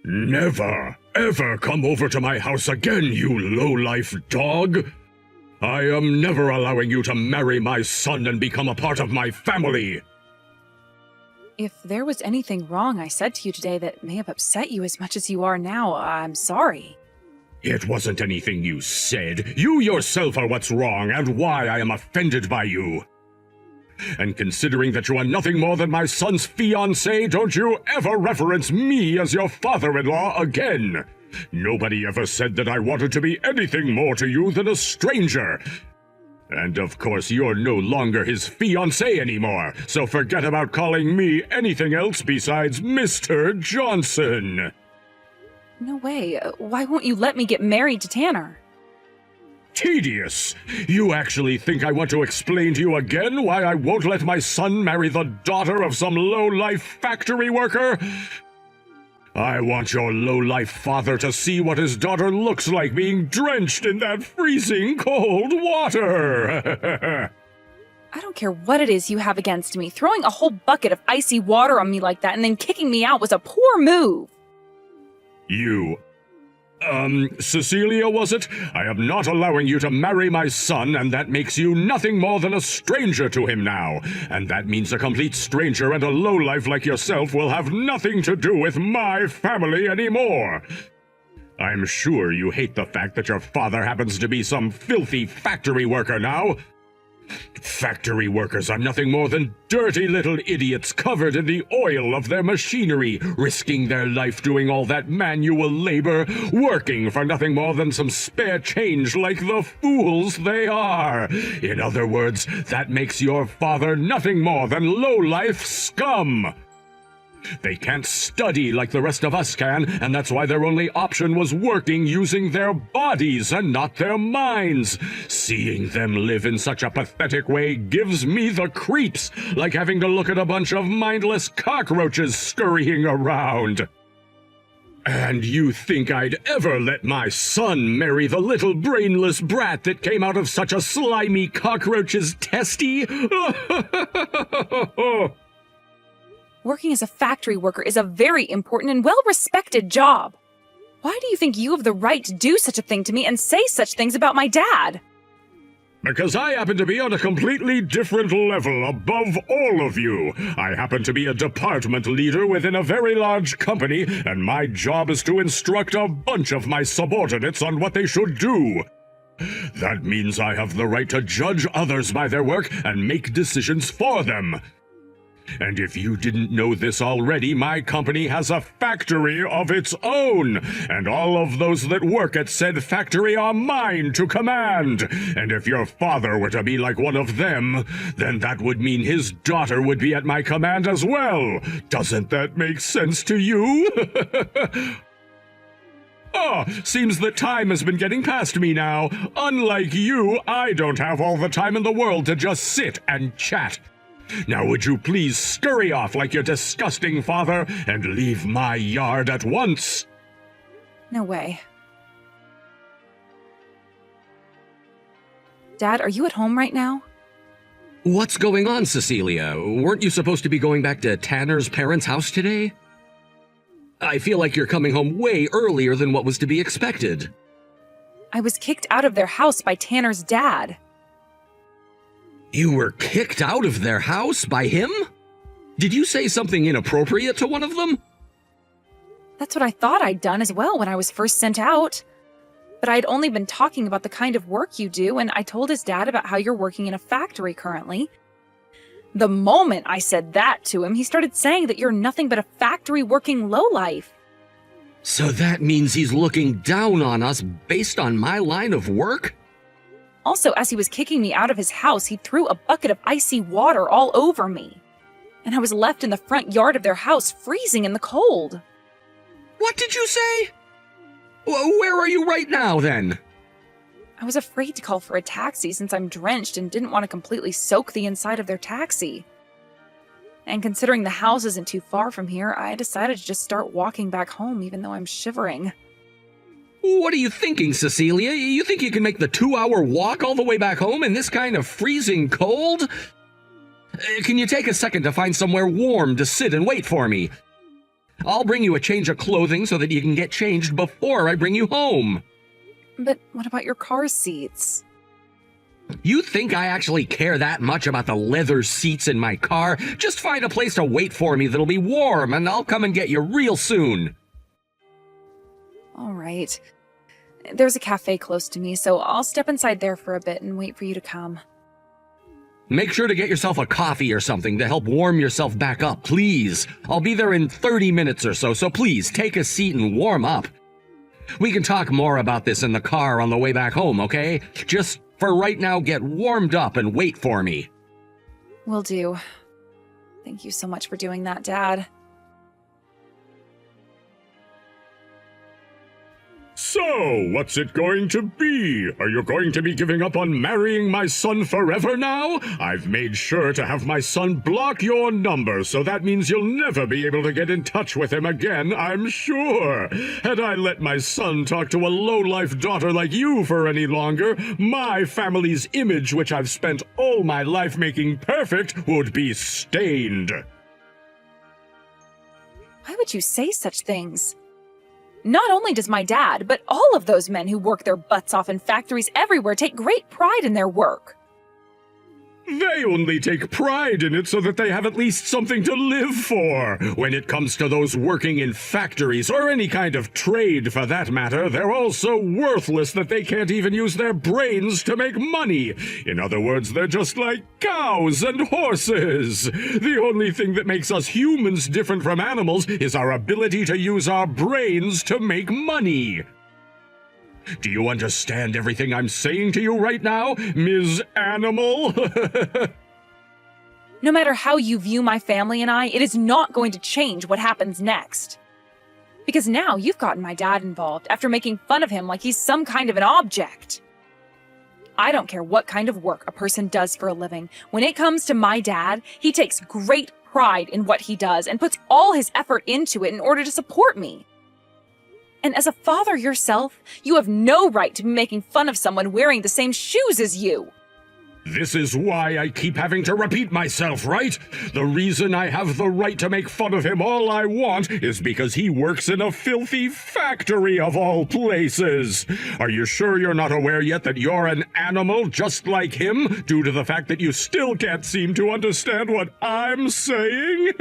Never, ever come over to my house again, you low-life dog! I am never allowing you to marry my son and become a part of my family! If there was anything wrong I said to you today that may have upset you as much as you are now, I'm sorry. It wasn't anything you said. You yourself are what's wrong and why I am offended by you. And considering that you are nothing more than my son's fiancé, don't you ever reference me as your father-in-law again. Nobody ever said that I wanted to be anything more to you than a stranger. And of course, you're no longer his fiancé anymore, so forget about calling me anything else besides Mr. Johnson. No way. Why won't you let me get married to Tanner? Tedious! You actually think I want to explain to you again why I won't let my son marry the daughter of some low-life factory worker? I want your low-life father to see what his daughter looks like being drenched in that freezing cold water! I don't care what it is you have against me. Throwing a whole bucket of icy water on me like that and then kicking me out was a poor move. Cecilia, was it? I am not allowing you to marry my son, and that makes you nothing more than a stranger to him now. And that means a complete stranger and a lowlife like yourself will have nothing to do with my family anymore. I'm sure you hate the fact that your father happens to be some filthy factory worker now. Factory workers are nothing more than dirty little idiots covered in the oil of their machinery, risking their life doing all that manual labor, working for nothing more than some spare change like the fools they are. In other words, that makes your father nothing more than low-life scum. They can't study like the rest of us can, and that's why their only option was working using their bodies and not their minds. Seeing them live in such a pathetic way gives me the creeps, like having to look at a bunch of mindless cockroaches scurrying around. And you think I'd ever let my son marry the little brainless brat that came out of such a slimy cockroach's testy? Working as a factory worker is a very important and well-respected job. Why do you think you have the right to do such a thing to me and say such things about my dad? Because I happen to be on a completely different level above all of you. I happen to be a department leader within a very large company, and my job is to instruct a bunch of my subordinates on what they should do. That means I have the right to judge others by their work and make decisions for them. And if you didn't know this already, my company has a factory of its own, and all of those that work at said factory are mine to command. And if your father were to be like one of them, then that would mean his daughter would be at my command as well. Doesn't that make sense to you? Seems that time has been getting past me now. Unlike you, I don't have all the time in the world to just sit and chat. Now would you please scurry off like your disgusting father and leave my yard at once? No way. Dad, are you at home right now? What's going on, Cecilia? Weren't you supposed to be going back to Tanner's parents' house today? I feel like you're coming home way earlier than what was to be expected. I was kicked out of their house by Tanner's dad. You were kicked out of their house by him? Did you say something inappropriate to one of them? That's what I thought I'd done as well when I was first sent out. But I'd only been talking about the kind of work you do, and I told his dad about how you're working in a factory currently. The moment I said that to him, he started saying that you're nothing but a factory-working lowlife. So that means he's looking down on us based on my line of work? Also, as he was kicking me out of his house, he threw a bucket of icy water all over me. And I was left in the front yard of their house, freezing in the cold. What did you say? Where are you right now, then? I was afraid to call for a taxi since I'm drenched and didn't want to completely soak the inside of their taxi. And considering the house isn't too far from here, I decided to just start walking back home even though I'm shivering. What are you thinking, Cecilia? You think you can make the 2-hour walk all the way back home in this kind of freezing cold? Can you take a second to find somewhere warm to sit and wait for me? I'll bring you a change of clothing so that you can get changed before I bring you home. But what about your car seats? You think I actually care that much about the leather seats in my car? Just find a place to wait for me that'll be warm, and I'll come and get you real soon. All right. There's a cafe close to me, so I'll step inside there for a bit and wait for you to come. Make sure to get yourself a coffee or something to help warm yourself back up, please. I'll be there in 30 minutes or so please take a seat and warm up. We can talk more about this in the car on the way back home, okay? Just for right now, get warmed up and wait for me. Will do. Thank you so much for doing that, Dad. So, what's it going to be? Are you going to be giving up on marrying my son forever now? I've made sure to have my son block your number, so that means you'll never be able to get in touch with him again, I'm sure. Had I let my son talk to a low-life daughter like you for any longer, my family's image, which I've spent all my life making perfect, would be stained. Why would you say such things? Not only does my dad, but all of those men who work their butts off in factories everywhere take great pride in their work. They only take pride in it so that they have at least something to live for. When it comes to those working in factories, or any kind of trade for that matter, they're all so worthless that they can't even use their brains to make money. In other words, they're just like cows and horses. The only thing that makes us humans different from animals is our ability to use our brains to make money. Do you understand everything I'm saying to you right now, Ms. Animal? No matter how you view my family and I, it is not going to change what happens next. Because now you've gotten my dad involved after making fun of him like he's some kind of an object. I don't care what kind of work a person does for a living. When it comes to my dad, he takes great pride in what he does and puts all his effort into it in order to support me. And as a father yourself, you have no right to be making fun of someone wearing the same shoes as you. This is why I keep having to repeat myself, right? The reason I have the right to make fun of him all I want is because he works in a filthy factory of all places. Are you sure you're not aware yet that you're an animal just like him, due to the fact that you still can't seem to understand what I'm saying?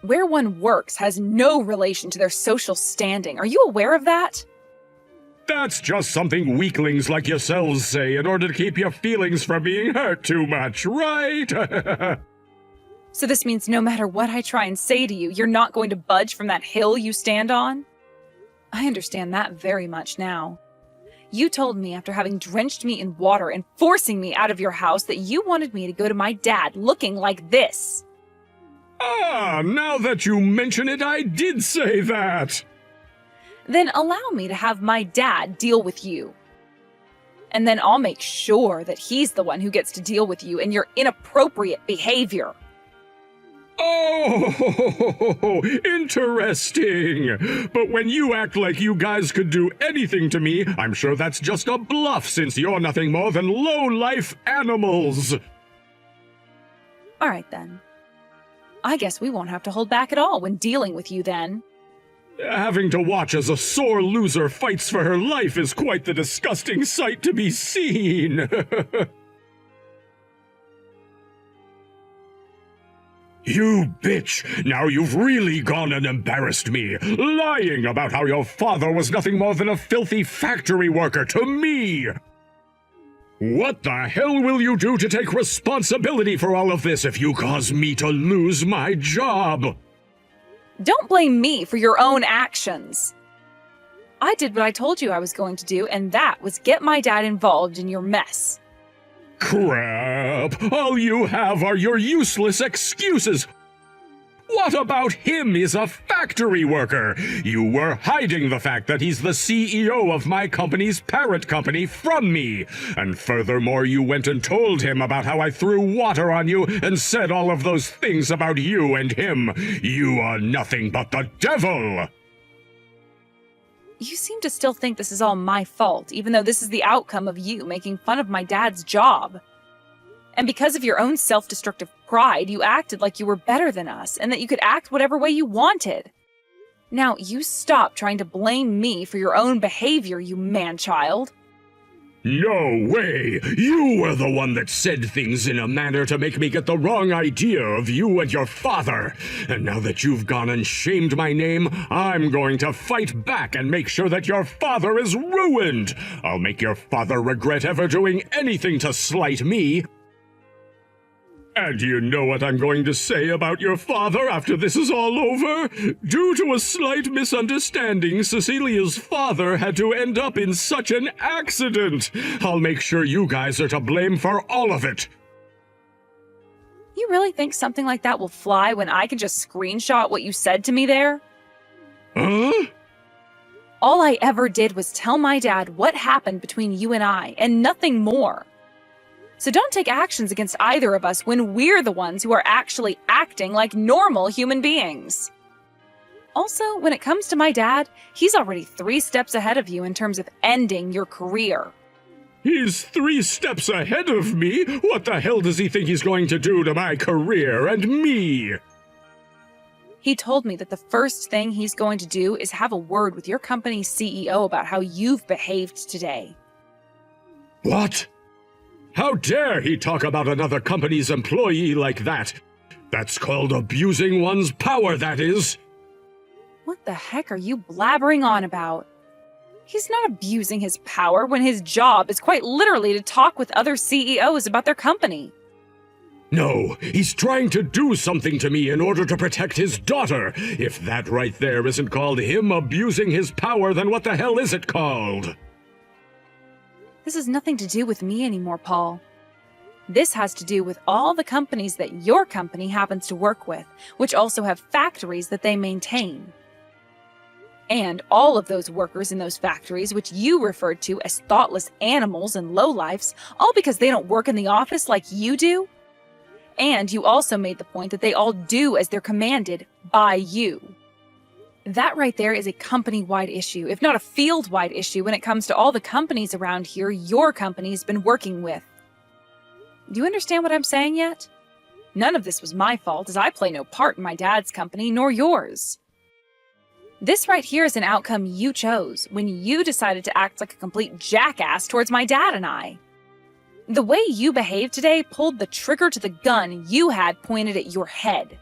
Where one works has no relation to their social standing. Are you aware of that? That's just something weaklings like yourselves say in order to keep your feelings from being hurt too much, right? So this means no matter what I try and say to you, you're not going to budge from that hill you stand on? I understand that very much now. You told me after having drenched me in water and forcing me out of your house that you wanted me to go to my dad looking like this. Ah, now that you mention it, I did say that. Then allow me to have my dad deal with you. And then I'll make sure that he's the one who gets to deal with you and your inappropriate behavior. Oh, interesting. But when you act like you guys could do anything to me, I'm sure that's just a bluff since you're nothing more than low-life animals. All right, then. I guess we won't have to hold back at all when dealing with you then. Having to watch as a sore loser fights for her life is quite the disgusting sight to be seen. You bitch! Now you've really gone and embarrassed me, lying about how your father was nothing more than a filthy factory worker to me! What the hell will you do to take responsibility for all of this if you cause me to lose my job? Don't blame me for your own actions. I did what I told you I was going to do, and that was get my dad involved in your mess. Crap! All you have are your useless excuses! What about him? He's a factory worker. You were hiding the fact that he's the CEO of my company's parent company from me. And furthermore, you went and told him about how I threw water on you and said all of those things about you and him. You are nothing but the devil! You seem to still think this is all my fault, even though this is the outcome of you making fun of my dad's job. And because of your own self-destructive pride, you acted like you were better than us and that you could act whatever way you wanted. Now, you stop trying to blame me for your own behavior, you man-child. No way! You were the one that said things in a manner to make me get the wrong idea of you and your father. And now that you've gone and shamed my name, I'm going to fight back and make sure that your father is ruined. I'll make your father regret ever doing anything to slight me. And you know what I'm going to say about your father after this is all over? Due to a slight misunderstanding, Cecilia's father had to end up in such an accident. I'll make sure you guys are to blame for all of it. You really think something like that will fly when I can just screenshot what you said to me there? Huh? All I ever did was tell my dad what happened between you and I, and nothing more. So don't take actions against either of us when we're the ones who are actually acting like normal human beings. Also, when it comes to my dad, he's already 3 steps ahead of you in terms of ending your career. He's 3 steps ahead of me? What the hell does he think he's going to do to my career and me? He told me that the first thing he's going to do is have a word with your company's CEO about how you've behaved today. What? How dare he talk about another company's employee like that? That's called abusing one's power, that is. What the heck are you blabbering on about? He's not abusing his power when his job is quite literally to talk with other CEOs about their company. No, he's trying to do something to me in order to protect his daughter. If that right there isn't called him abusing his power, then what the hell is it called? This has nothing to do with me anymore, Paul. This has to do with all the companies that your company happens to work with, which also have factories that they maintain. And all of those workers in those factories, which you referred to as thoughtless animals and lowlifes, all because they don't work in the office like you do. And you also made the point that they all do as they're commanded by you. That right there is a company-wide issue, if not a field-wide issue, when it comes to all the companies around here your company's been working with. Do you understand what I'm saying yet? None of this was my fault, as I play no part in my dad's company, nor yours. This right here is an outcome you chose when you decided to act like a complete jackass towards my dad and I. The way you behaved today pulled the trigger to the gun you had pointed at your head.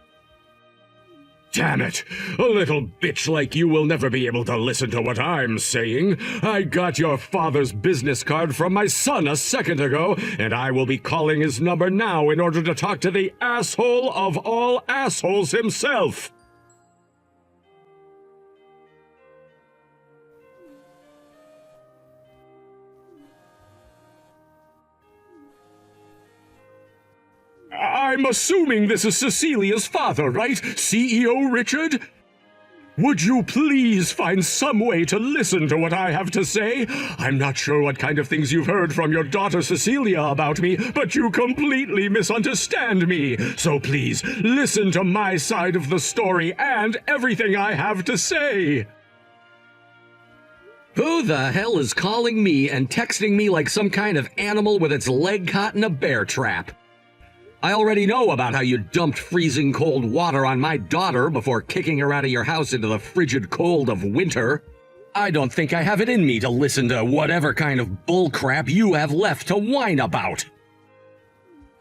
Damn it! A little bitch like you will never be able to listen to what I'm saying. I got your father's business card from my son a second ago, and I will be calling his number now in order to talk to the asshole of all assholes himself. I'm assuming this is Cecilia's father, right? CEO Richard? Would you please find some way to listen to what I have to say? I'm not sure what kind of things you've heard from your daughter Cecilia about me, but you completely misunderstand me. So please, listen to my side of the story and everything I have to say. Who the hell is calling me and texting me like some kind of animal with its leg caught in a bear trap? I already know about how you dumped freezing cold water on my daughter before kicking her out of your house into the frigid cold of winter. I don't think I have it in me to listen to whatever kind of bullcrap you have left to whine about.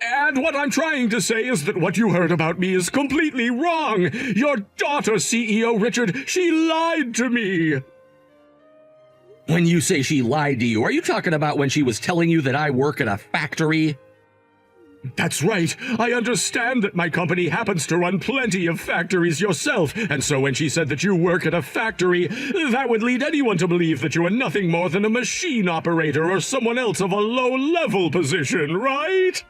And what I'm trying to say is that what you heard about me is completely wrong. Your daughter, CEO Richard, she lied to me. When you say she lied to you, are you talking about when she was telling you that I work at a factory? That's right. I understand that my company happens to run plenty of factories yourself, and so when she said that you work at a factory, that would lead anyone to believe that you are nothing more than a machine operator or someone else of a low-level position, right?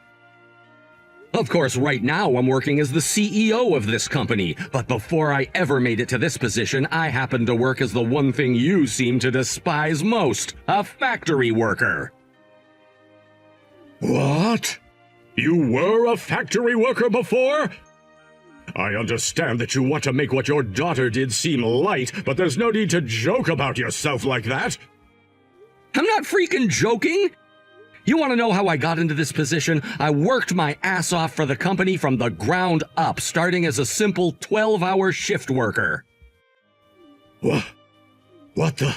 Of course, right now I'm working as the CEO of this company, but before I ever made it to this position, I happened to work as the one thing you seem to despise most, a factory worker. What? You were a factory worker before? I understand that you want to make what your daughter did seem light, but there's no need to joke about yourself like that. I'm not freaking joking. You want to know how I got into this position? I worked my ass off for the company from the ground up, starting as a simple 12-hour shift worker. What the?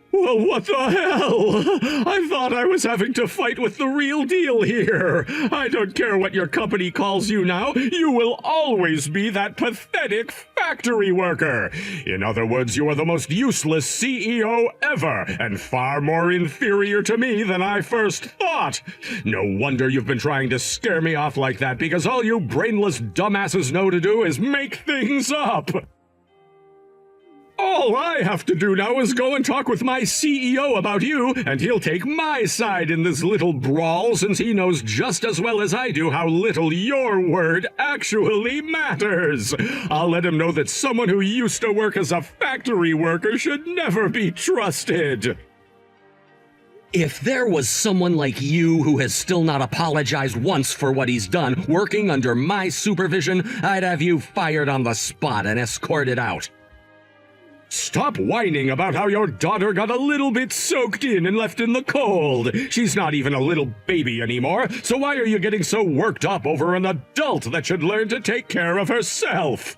Well, what the hell? I thought I was having to fight with the real deal here. I don't care what your company calls you now. You will always be that pathetic factory worker. In other words, you are the most useless CEO ever, and far more inferior to me than I first thought. No wonder you've been trying to scare me off like that, because all you brainless dumbasses know to do is make things up. All I have to do now is go and talk with my CEO about you, and he'll take my side in this little brawl, since he knows just as well as I do how little your word actually matters. I'll let him know that someone who used to work as a factory worker should never be trusted. If there was someone like you who has still not apologized once for what he's done, working under my supervision, I'd have you fired on the spot and escorted out. Stop whining about how your daughter got a little bit soaked in and left in the cold. She's not even a little baby anymore, so why are you getting so worked up over an adult that should learn to take care of herself?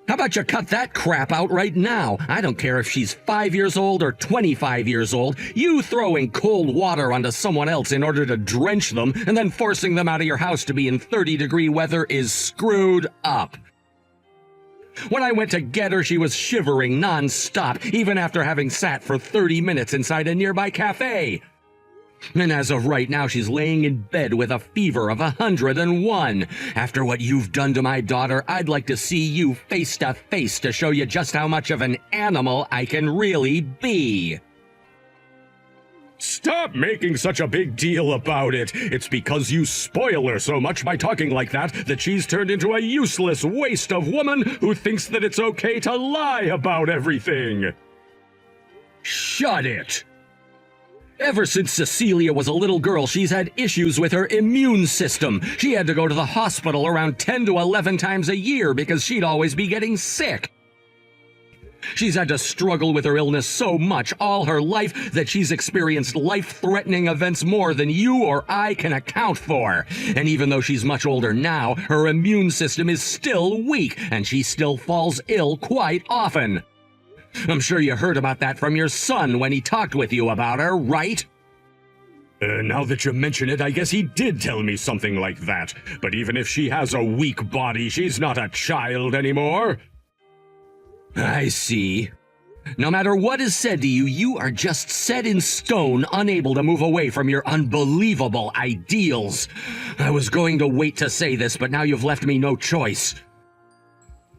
How about you cut that crap out right now? I don't care if she's 5 years old or 25 years old. You throwing cold water onto someone else in order to drench them and then forcing them out of your house to be in 30-degree weather is screwed up. When I went to get her, she was shivering non-stop, even after having sat for 30 minutes inside a nearby cafe. And as of right now, she's laying in bed with a fever of 101. After what you've done to my daughter, I'd like to see you face to face to show you just how much of an animal I can really be. Stop making such a big deal about it. It's because you spoil her so much by talking like that she's turned into a useless waste of woman who thinks that it's okay to lie about everything. Shut it! Ever since Cecilia was a little girl, she's had issues with her immune system. She had to go to the hospital around 10 to 11 times a year because she'd always be getting sick. She's had to struggle with her illness so much all her life that she's experienced life-threatening events more than you or I can account for. And even though she's much older now, her immune system is still weak, and she still falls ill quite often. I'm sure you heard about that from your son when he talked with you about her, right? Now that you mention it, I guess he did tell me something like that. But even if she has a weak body, she's not a child anymore. I see. No matter what is said to you, you are just set in stone, unable to move away from your unbelievable ideals. I was going to wait to say this, but now you've left me no choice.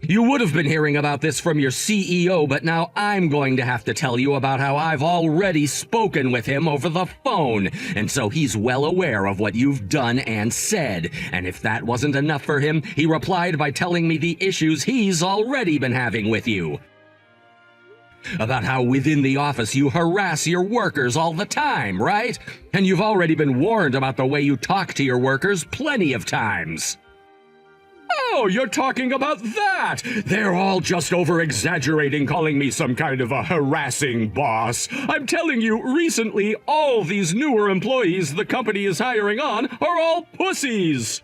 You would have been hearing about this from your CEO, but now I'm going to have to tell you about how I've already spoken with him over the phone, and so he's well aware of what you've done and said. And if that wasn't enough for him, he replied by telling me the issues he's already been having with you. About how within the office you harass your workers all the time, right? And you've already been warned about the way you talk to your workers plenty of times. Oh, you're talking about that! They're all just over-exaggerating, calling me some kind of a harassing boss. I'm telling you, recently, all these newer employees the company is hiring on are all pussies!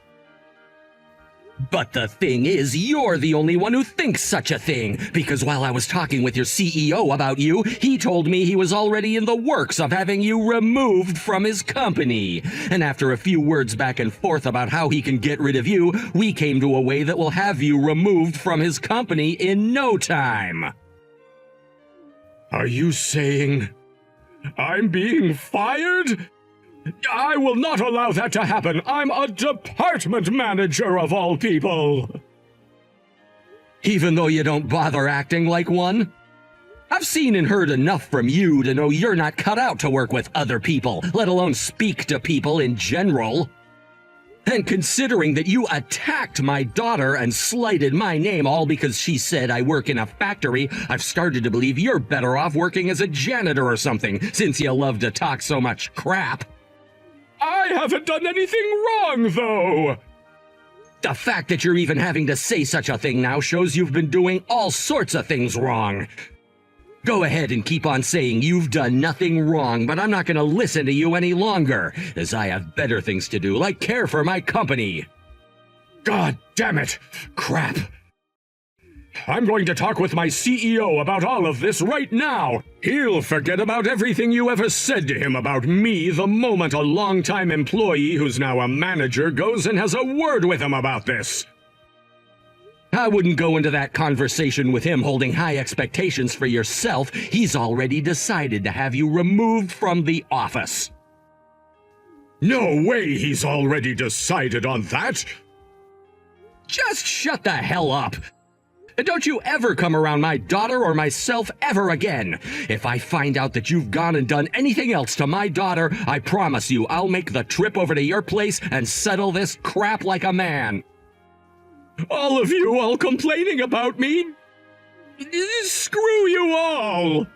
But the thing is, you're the only one who thinks such a thing, because while I was talking with your CEO about you, he told me he was already in the works of having you removed from his company. And after a few words back and forth about how he can get rid of you, we came to a way that will have you removed from his company in no time. Are you saying I'm being fired? I will not allow that to happen. I'm a department manager of all people. Even though you don't bother acting like one? I've seen and heard enough from you to know you're not cut out to work with other people, let alone speak to people in general. And considering that you attacked my daughter and slighted my name all because she said I work in a factory, I've started to believe you're better off working as a janitor or something, since you love to talk so much crap. I haven't done anything wrong, though! The fact that you're even having to say such a thing now shows you've been doing all sorts of things wrong. Go ahead and keep on saying you've done nothing wrong, but I'm not going to listen to you any longer, as I have better things to do, like care for my company. God damn it! Crap! I'm going to talk with my CEO about all of this right now. He'll forget about everything you ever said to him about me the moment a longtime employee who's now a manager goes and has a word with him about this. I wouldn't go into that conversation with him holding high expectations for yourself. He's already decided to have you removed from the office. No way he's already decided on that! Just shut the hell up! And don't you ever come around my daughter or myself ever again. If I find out that you've gone and done anything else to my daughter, I promise you I'll make the trip over to your place and settle this crap like a man. All of you all complaining about me? Screw you all!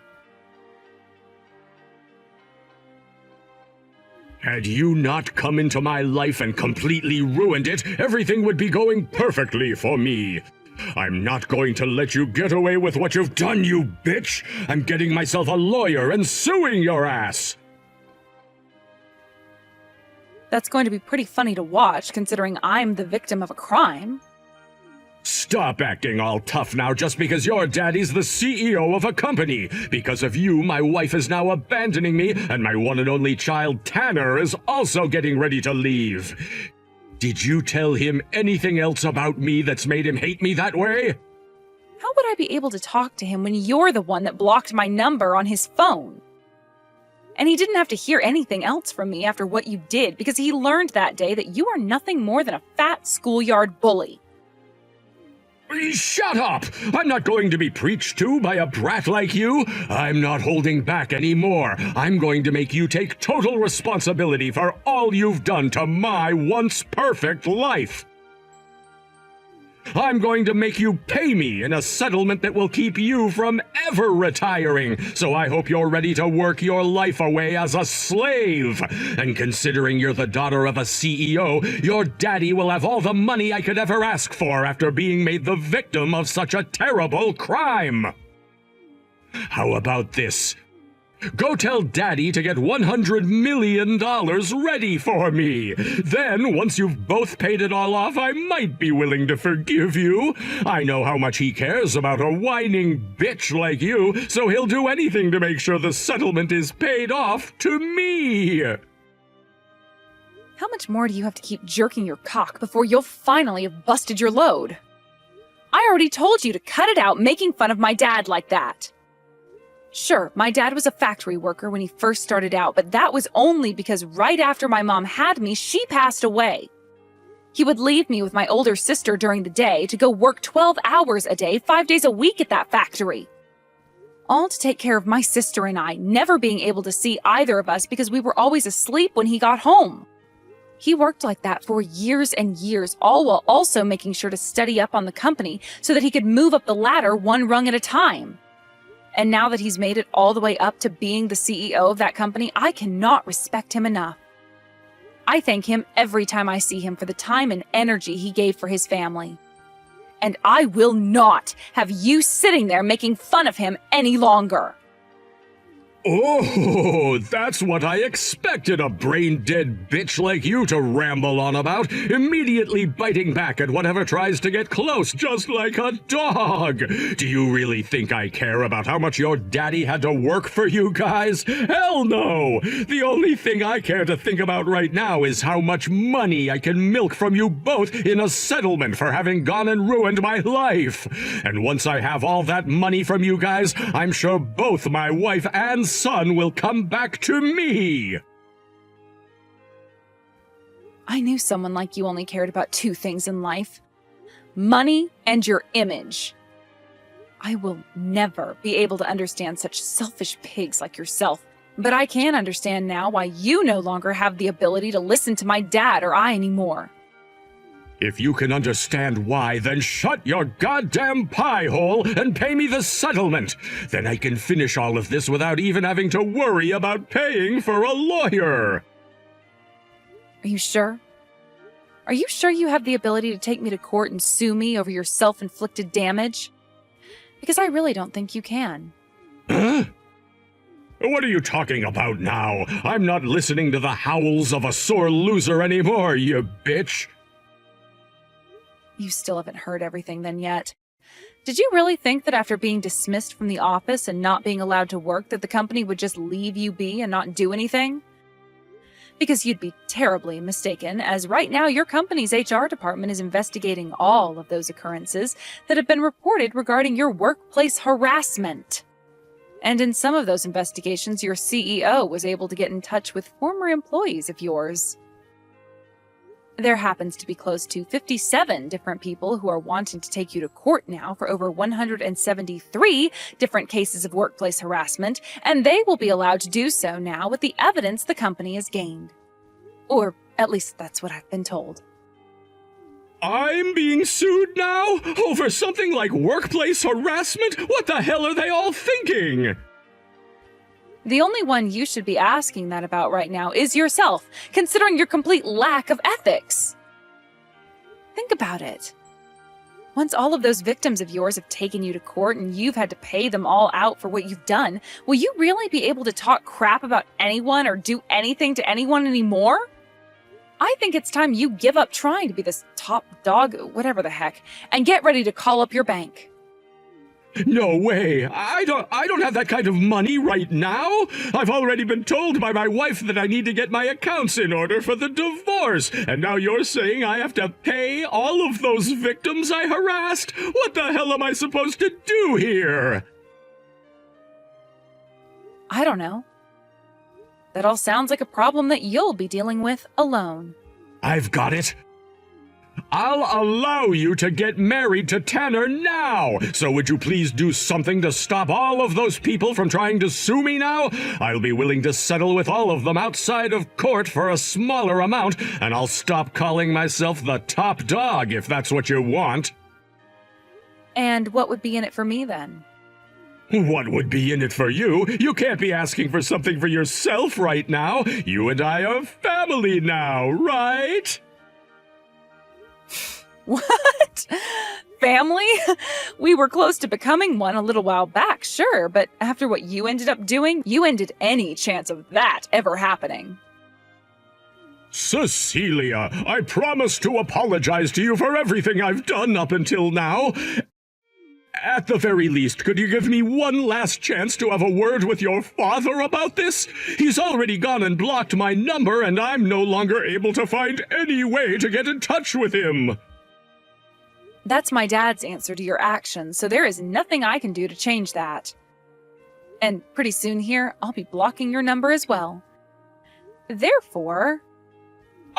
Had you not come into my life and completely ruined it, everything would be going perfectly for me. I'm not going to let you get away with what you've done, you bitch! I'm getting myself a lawyer and suing your ass! That's going to be pretty funny to watch, considering I'm the victim of a crime. Stop acting all tough now just because your daddy's the CEO of a company. Because of you, my wife is now abandoning me, and my one and only child, Tanner, is also getting ready to leave. Did you tell him anything else about me that's made him hate me that way? How would I be able to talk to him when you're the one that blocked my number on his phone? And he didn't have to hear anything else from me after what you did, because he learned that day that you are nothing more than a fat schoolyard bully. Shut up! I'm not going to be preached to by a brat like you. I'm not holding back anymore. I'm going to make you take total responsibility for all you've done to my once perfect life. I'm going to make you pay me in a settlement that will keep you from ever retiring, so I hope you're ready to work your life away as a slave. And considering you're the daughter of a CEO, your daddy will have all the money I could ever ask for after being made the victim of such a terrible crime. How about this? Go tell Daddy to get $100 million ready for me. Then, once you've both paid it all off, I might be willing to forgive you. I know how much he cares about a whining bitch like you, so he'll do anything to make sure the settlement is paid off to me. How much more do you have to keep jerking your cock before you'll finally have busted your load? I already told you to cut it out making fun of my dad like that. Sure, my dad was a factory worker when he first started out, but that was only because right after my mom had me, she passed away. He would leave me with my older sister during the day to go work 12 hours a day, 5 days a week at that factory. All to take care of my sister and I, never being able to see either of us because we were always asleep when he got home. He worked like that for years and years, all while also making sure to study up on the company so that he could move up the ladder one rung at a time. And now that he's made it all the way up to being the CEO of that company, I cannot respect him enough. I thank him every time I see him for the time and energy he gave for his family. And I will not have you sitting there making fun of him any longer. Oh, that's what I expected a brain-dead bitch like you to ramble on about, immediately biting back at whatever tries to get close, just like a dog. Do you really think I care about how much your daddy had to work for you guys? Hell no! The only thing I care to think about right now is how much money I can milk from you both in a settlement for having gone and ruined my life. And once I have all that money from you guys, I'm sure both my wife and son will come back to me. I knew someone like you only cared about two things in life: money and your image. I will never be able to understand such selfish pigs like yourself, but I can understand now why you no longer have the ability to listen to my dad or I anymore. If you can understand why, then shut your goddamn pie hole and pay me the settlement. Then I can finish all of this without even having to worry about paying for a lawyer. Are you sure? Are you sure you have the ability to take me to court and sue me over your self-inflicted damage? Because I really don't think you can. Huh? What are you talking about now? I'm not listening to the howls of a sore loser anymore, you bitch. You still haven't heard everything then yet. Did you really think that after being dismissed from the office and not being allowed to work that the company would just leave you be and not do anything? Because you'd be terribly mistaken, as right now your company's HR department is investigating all of those occurrences that have been reported regarding your workplace harassment. And in some of those investigations, your CEO was able to get in touch with former employees of yours. There happens to be close to 57 different people who are wanting to take you to court now for over 173 different cases of workplace harassment, and they will be allowed to do so now with the evidence the company has gained. Or at least that's what I've been told. I'm being sued now? Over something like workplace harassment? What the hell are they all thinking? The only one you should be asking that about right now is yourself, considering your complete lack of ethics. Think about it. Once all of those victims of yours have taken you to court and you've had to pay them all out for what you've done, will you really be able to talk crap about anyone or do anything to anyone anymore? I think it's time you give up trying to be this top dog, whatever the heck, and get ready to call up your bank. No way. I don't have that kind of money right now. I've already been told by my wife that I need to get my accounts in order for the divorce. And now you're saying I have to pay all of those victims I harassed? What the hell am I supposed to do here? I don't know. That all sounds like a problem that you'll be dealing with alone. I've got it. I'll allow you to get married to Tanner now. So would you please do something to stop all of those people from trying to sue me now? I'll be willing to settle with all of them outside of court for a smaller amount, and I'll stop calling myself the top dog if that's what you want. And what would be in it for me then? What would be in it for you? You can't be asking for something for yourself right now. You and I are family now, right? What? Family? We were close to becoming one a little while back, sure, but after what you ended up doing, you ended any chance of that ever happening. Cecilia, I promise to apologize to you for everything I've done up until now. At the very least, could you give me one last chance to have a word with your father about this? He's already gone and blocked my number, and I'm no longer able to find any way to get in touch with him. That's my dad's answer to your actions, so there is nothing I can do to change that. And pretty soon here, I'll be blocking your number as well. Therefore...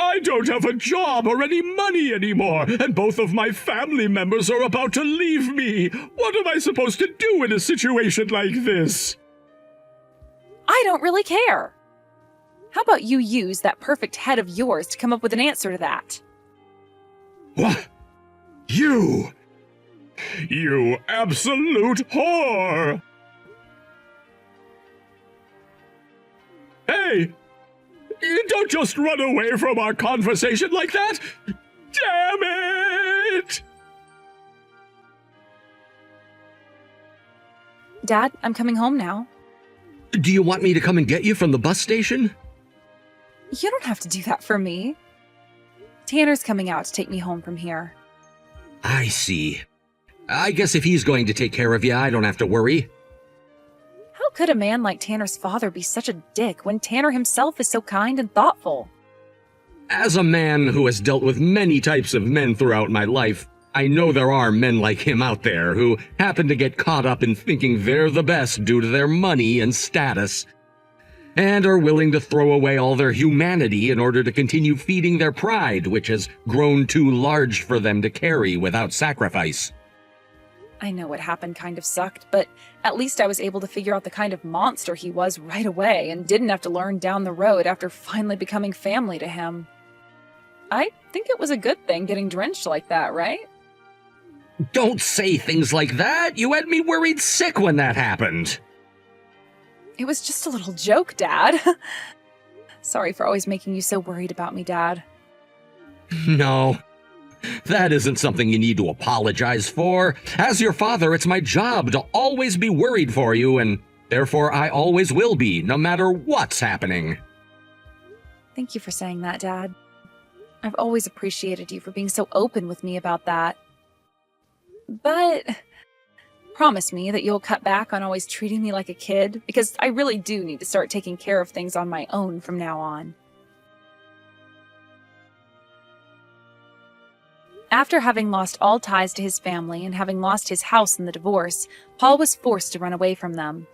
I don't have a job or any money anymore, and both of my family members are about to leave me. What am I supposed to do in a situation like this? I don't really care. How about you use that perfect head of yours to come up with an answer to that? What? You absolute whore! Hey! Don't just run away from our conversation like that! Damn it! Dad, I'm coming home now. Do you want me to come and get you from the bus station? You don't have to do that for me. Tanner's coming out to take me home from here. I see. I guess if he's going to take care of you, I don't have to worry. How could a man like Tanner's father be such a dick when Tanner himself is so kind and thoughtful? As a man who has dealt with many types of men throughout my life, I know there are men like him out there who happen to get caught up in thinking they're the best due to their money and status, and are willing to throw away all their humanity in order to continue feeding their pride, which has grown too large for them to carry without sacrifice. I know what happened kind of sucked, but at least I was able to figure out the kind of monster he was right away and didn't have to learn down the road after finally becoming family to him. I think it was a good thing getting drenched like that, right? Don't say things like that! You had me worried sick when that happened! It was just a little joke, Dad. Sorry for always making you so worried about me, Dad. No. That isn't something you need to apologize for. As your father, it's my job to always be worried for you, and Therefore, I always will be, no matter what's happening. Thank you for saying that, Dad. I've always appreciated you for being so open with me about that. But promise me that you'll cut back on always treating me like a kid, because I really do need to start taking care of things on my own from now on. After having lost all ties to his family and having lost his house in the divorce, Paul was forced to run away from them.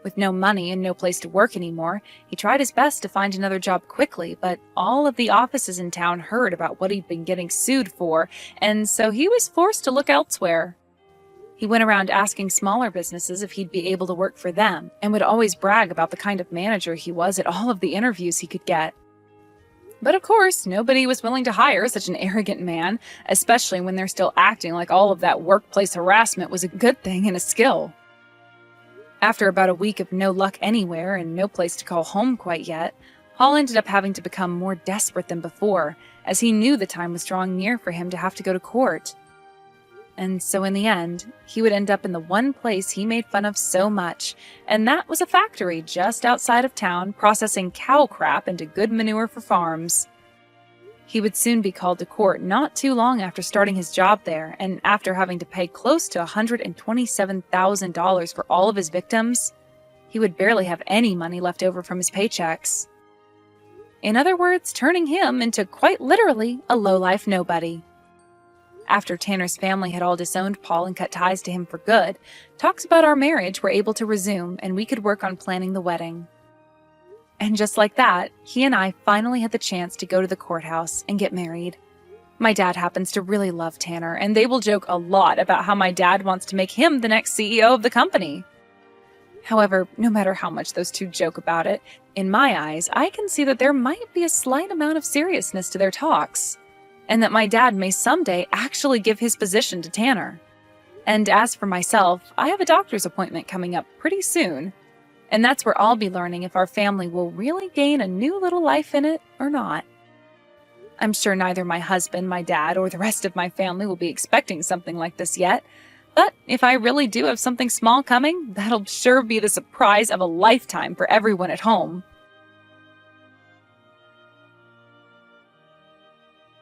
With no money and no place to work anymore, he tried his best to find another job quickly, but all of the offices in town heard about what he'd been getting sued for, and so he was forced to look elsewhere. He went around asking smaller businesses if he'd be able to work for them, and would always brag about the kind of manager he was at all of the interviews he could get. But of course, nobody was willing to hire such an arrogant man, especially when they're still acting like all of that workplace harassment was a good thing and a skill. After about a week of no luck anywhere and no place to call home quite yet, Paul ended up having to become more desperate than before, as he knew the time was drawing near for him to have to go to court. And so in the end, he would end up in the one place he made fun of so much, and that was a factory just outside of town processing cow crap into good manure for farms. He would soon be called to court not too long after starting his job there, and after having to pay close to $127,000 for all of his victims, he would barely have any money left over from his paychecks. In other words, turning him into quite literally a low-life nobody. After Tanner's family had all disowned Paul and cut ties to him for good, talks about our marriage were able to resume and we could work on planning the wedding. And just like that, he and I finally had the chance to go to the courthouse and get married. My dad happens to really love Tanner, and they will joke a lot about how my dad wants to make him the next CEO of the company. However, no matter how much those two joke about it, in my eyes, I can see that there might be a slight amount of seriousness to their talks, and that my dad may someday actually give his position to Tanner. And as for myself, I have a doctor's appointment coming up pretty soon. And that's where I'll be learning if our family will really gain a new little life in it or not. I'm sure neither my husband, my dad, or the rest of my family will be expecting something like this yet. But if I really do have something small coming, that'll sure be the surprise of a lifetime for everyone at home.